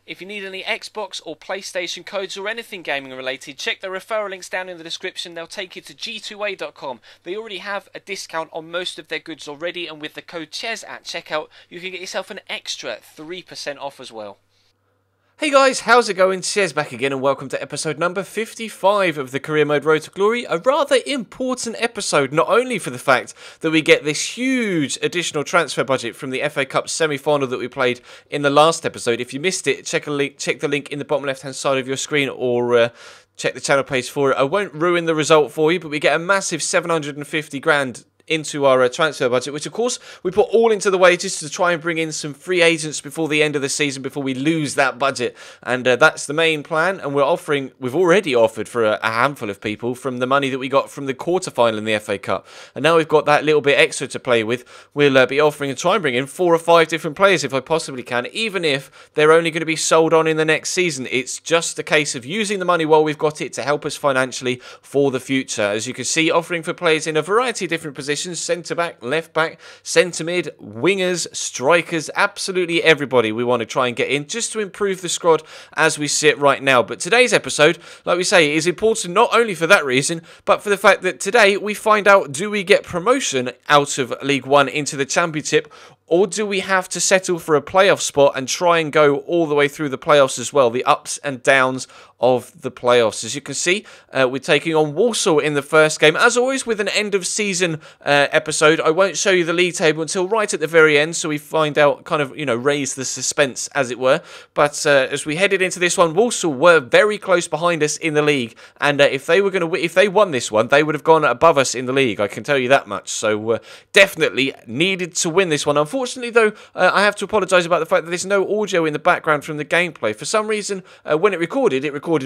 If you need any Xbox or PlayStation codes or anything gaming related, check the referral links down in the description. They'll take you to g2a.com. They already have a discount on most of their goods already, and with the code CHES at checkout, you can get yourself an extra 3% off as well. Hey guys, how's it going? Chez back again and welcome to episode number 55 of the Career Mode Road to Glory. A rather important episode, not only for the fact that we get this huge additional transfer budget from the FA Cup semi-final that we played in the last episode. If you missed it, check the link in the bottom left hand side of your screen, or check the channel page for it. I won't ruin the result for you, but we get a massive 750 grand into our transfer budget, which of course we put all into the wages to try and bring in some free agents before the end of the season, before we lose that budget. And that's the main plan, and we've already offered for a handful of people from the money that we got from the quarter-final in the FA Cup, and now we've got that little bit extra to play with. We'll be offering and try and bring in 4 or 5 different players if I possibly can, even if they're only going to be sold on in the next season. It's just a case of using the money while we've got it to help us financially for the future. As you can see, offering for players in a variety of different positions: centre-back, left-back, centre-mid, wingers, strikers, absolutely everybody we want to try and get in just to improve the squad as we sit right now. But today's episode, like we say, is important not only for that reason, but for the fact that today we find out, do we get promotion out of League One into the Championship, or do we have to settle for a playoff spot and try and go all the way through the playoffs as well, the ups and downs of the playoffs? As you can see, we're taking on Walsall in the first game. As always, with an end-of-season episode, I won't show you the league table until right at the very end, so we find out, kind of, raise the suspense, as it were. But as we headed into this one, Walsall were very close behind us in the league, and if they won this one, they would have gone above us in the league, I can tell you that much. So definitely needed to win this one. Unfortunately, though, I have to apologise about the fact that there's no audio in the background from the gameplay. For some reason, when it recorded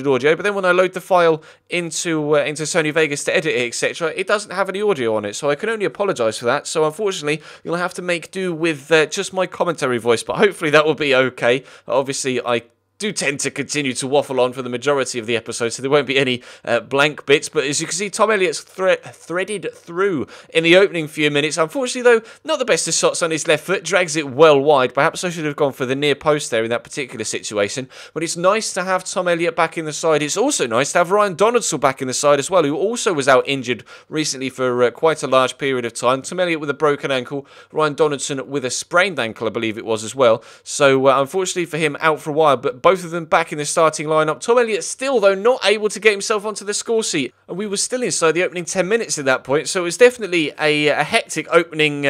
audio, but then when I load the file into Sony Vegas to edit it, etc., it doesn't have any audio on it, so I can only apologise for that. So unfortunately, you'll have to make do with just my commentary voice, but hopefully that will be okay. Obviously, I do tend to continue to waffle on for the majority of the episode, so there won't be any blank bits. But as you can see, Tom Elliott's threaded through in the opening few minutes. Unfortunately, though, not the best of shots on his left foot, drags it well wide. Perhaps I should have gone for the near post there in that particular situation. But it's nice to have Tom Elliott back in the side. It's also nice to have Ryan Donaldson back in the side as well, who also was out injured recently for quite a large period of time. Tom Elliott with a broken ankle, Ryan Donaldson with a sprained ankle, I believe it was as well. So unfortunately for him, out for a while, but both of them back in the starting lineup. Tom Elliott still, though, not able to get himself onto the score sheet, and we were still inside the opening 10 minutes at that point, so it was definitely a hectic opening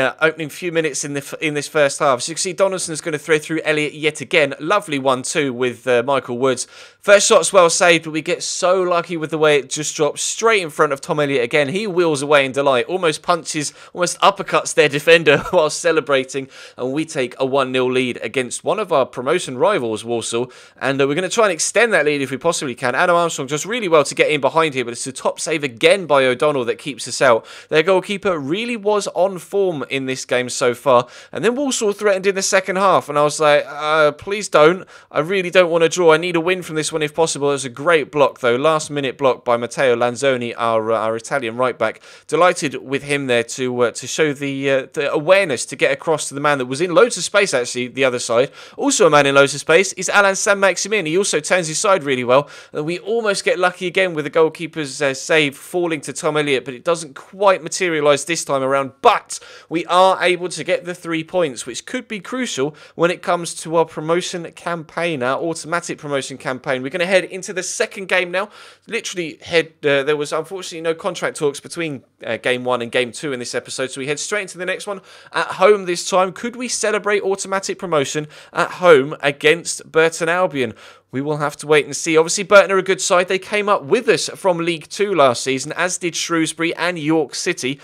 few minutes in this first half. So you can see Donaldson's going to thread through Elliott yet again. Lovely 1-2 with Michael Woods. First shot's well saved, but we get so lucky with the way it just drops straight in front of Tom Elliott again. He wheels away in delight, almost uppercuts their defender while celebrating, and we take a 1-0 lead against one of our promotion rivals, Walsall. And we're going to try and extend that lead if we possibly can. Adam Armstrong does really well to get in behind here, but it's a top save again by O'Donnell that keeps us out. Their goalkeeper really was on form in this game so far. And then Walsall threatened in the second half, and I was like, please don't. I really don't want to draw. I need a win from this one if possible. It was a great block, though. Last-minute block by Matteo Lanzoni, our Italian right-back. Delighted with him there to show the awareness to get across to the man that was in loads of space, actually, the other side. Also a man in loads of space is Alan San-Maximin. He also turns his side really well. We almost get lucky again with the goalkeeper's save falling to Tom Elliott, but it doesn't quite materialise this time around. But we are able to get the 3 points, which could be crucial when it comes to our promotion campaign, our automatic promotion campaign. We're going to head into the second game now. Literally there was unfortunately no contract talks between game 1 and game 2 in this episode, so we head straight into the next one at home this time. Could we celebrate automatic promotion at home against Burton Albion? We will have to wait and see. Obviously, Burton are a good side. They came up with us from League 2 last season, as did Shrewsbury and York City.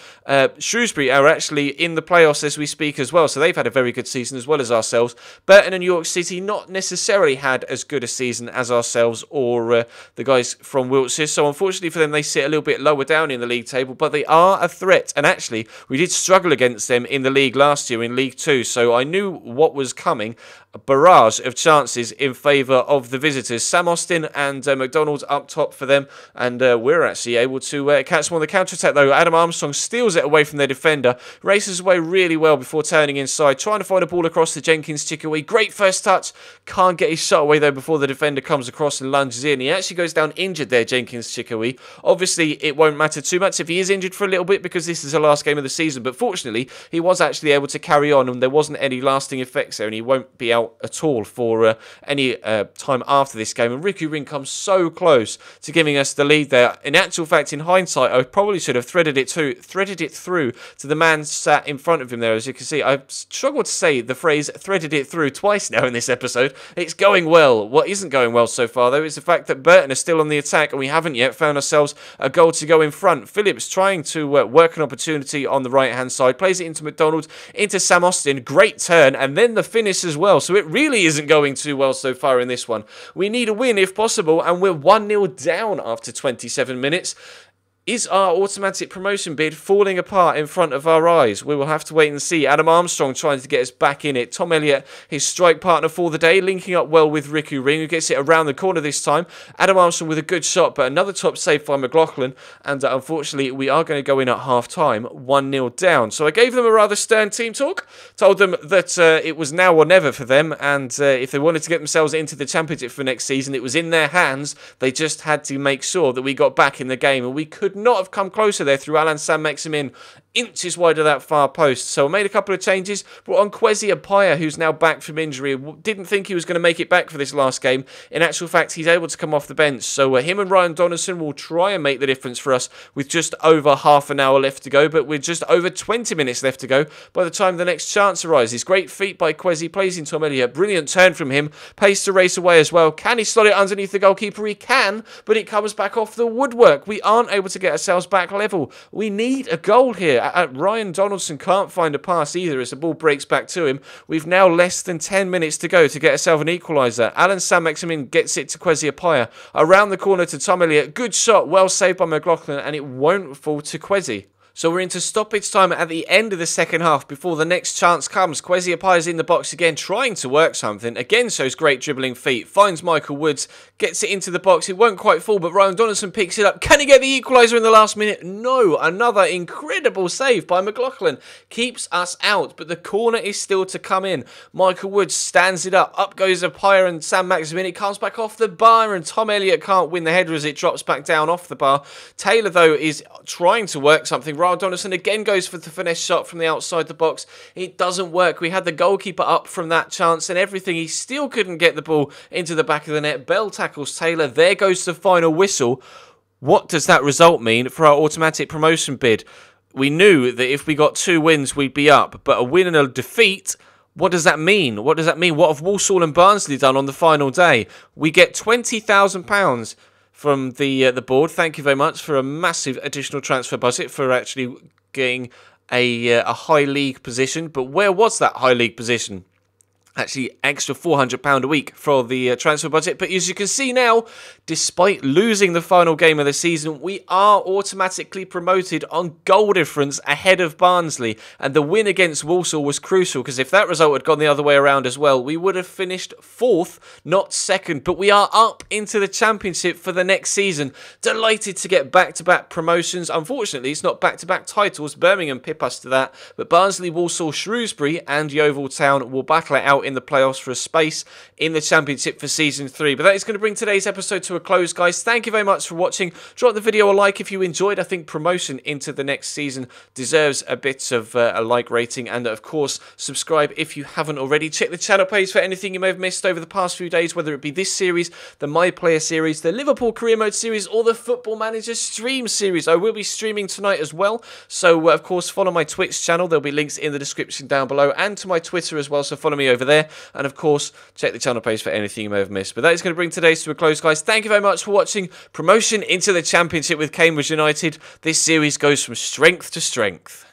Shrewsbury are actually in the playoffs as we speak as well, so they've had a very good season as well as ourselves. Burton and York City not necessarily had as good a season as ourselves or the guys from Wiltshire, so unfortunately for them, they sit a little bit lower down in the league table, but they are a threat. And actually, we did struggle against them in the league last year in League 2, so I knew what was coming. A barrage of chances in favour of the visitors. Sam Austin and McDonald's up top for them, and we're actually able to catch them on the counter-attack, though. Adam Armstrong steals it away from their defender, races away really well before turning inside, trying to find a ball across to Jenkins Chickawee. Great first touch, can't get his shot away, though, before the defender comes across and lunges in. He actually goes down injured there, Jenkins Chickawee. Obviously, it won't matter too much if he is injured for a little bit, because this is the last game of the season, but fortunately, he was actually able to carry on, and there wasn't any lasting effects there, and he won't be out at all for any time after this game. And Riku Ring comes so close to giving us the lead there. In actual fact, in hindsight, I probably should have threaded it through to the man sat in front of him there. As you can see, I've struggled to say the phrase threaded it through twice now in this episode. It's going well. What isn't going well so far, though, is the fact that Burton is still on the attack, and we haven't yet found ourselves a goal to go in front. Phillips trying to work an opportunity on the right-hand side, plays it into McDonald, into Sam Austin. Great turn, and then the finish as well. So it really isn't going too well so far in this one. We need a win if possible, and we're 1-0 down after 27 minutes. Is our automatic promotion bid falling apart in front of our eyes? We will have to wait and see. Adam Armstrong trying to get us back in it. Tom Elliott, his strike partner for the day, linking up well with Riku Ring, who gets it around the corner this time. Adam Armstrong with a good shot, but another top save by McLaughlin. And unfortunately, we are going to go in at half-time, 1-0 down. So I gave them a rather stern team talk. Told them that it was now or never for them. And if they wanted to get themselves into the championship for next season, it was in their hands. They just had to make sure that we got back in the game. And we could not have come closer there through Alan San-Maximin, inches wide of that far post. So I made a couple of changes, brought on Kwesi Appiah, who's now back from injury. Didn't think he was going to make it back for this last game. In actual fact, he's able to come off the bench. So him and Ryan Donaldson will try and make the difference for us with just over half an hour left to go, but with just over 20 minutes left to go by the time the next chance arises. Great feat by Kwesi, plays in Tom Elliott. Brilliant turn from him. Pace to race away as well. Can he slot it underneath the goalkeeper? He can, but it comes back off the woodwork. We aren't able to get ourselves back level. We need a goal here. Ryan Donaldson can't find a pass either as the ball breaks back to him. We've now less than 10 minutes to go to get ourselves an equaliser. Alan San-Maximin gets it to Kwesi Appiah. Around the corner to Tom Elliott. Good shot, well saved by McLaughlin, and it won't fall to Kwesi. So we're into stoppage time at the end of the second half before the next chance comes. Kwesi Appiah's in the box again, trying to work something. Again shows great dribbling feet. Finds Michael Woods, gets it into the box. It won't quite fall, but Ryan Donaldson picks it up. Can he get the equaliser in the last minute? No. Another incredible save by McLaughlin. Keeps us out, but the corner is still to come in. Michael Woods stands it up. Up goes Appiah and San-Maximin. It comes back off the bar, and Tom Elliott can't win the header as it drops back down off the bar. Taylor, though, is trying to work something. Ryan Donaldson again goes for the finesse shot from the outside the box. It doesn't work. We had the goalkeeper up from that chance and everything. He still couldn't get the ball into the back of the net. Bell tackles Taylor. There goes the final whistle. What does that result mean for our automatic promotion bid? We knew that if we got 2 wins, we'd be up. But a win and a defeat, what does that mean? What does that mean? What have Walsall and Barnsley done on the final day? We get £20,000 from the board. Thank you very much for a massive additional transfer budget for actually getting a high league position. But where was that high league position? Actually, extra £400 a week for the transfer budget. But as you can see now, despite losing the final game of the season, we are automatically promoted on goal difference ahead of Barnsley. And the win against Walsall was crucial, because if that result had gone the other way around as well, we would have finished 4th, not 2nd. But we are up into the championship for the next season. Delighted to get back-to-back promotions. Unfortunately, it's not back-to-back titles. Birmingham pip us to that. But Barnsley, Walsall, Shrewsbury and Yeovil Town will battle it out in the playoffs for a space in the championship for season 3. But that is going to bring today's episode to a close, guys. Thank you very much for watching. Drop the video a like if you enjoyed. I think promotion into the next season deserves a bit of a like rating, and of course subscribe if you haven't already. Check the channel page for anything you may have missed over the past few days, whether it be this series, the My Player series, the Liverpool Career Mode series, or the Football Manager Stream series. I will be streaming tonight as well, so of course follow my Twitch channel. There'll be links in the description down below, and to my Twitter as well, so follow me over there. And of course, check the channel page for anything you may have missed. But that is going to bring today's to a close, guys. Thank you very much for watching. Promotion into the Championship with Cambridge United. This series goes from strength to strength.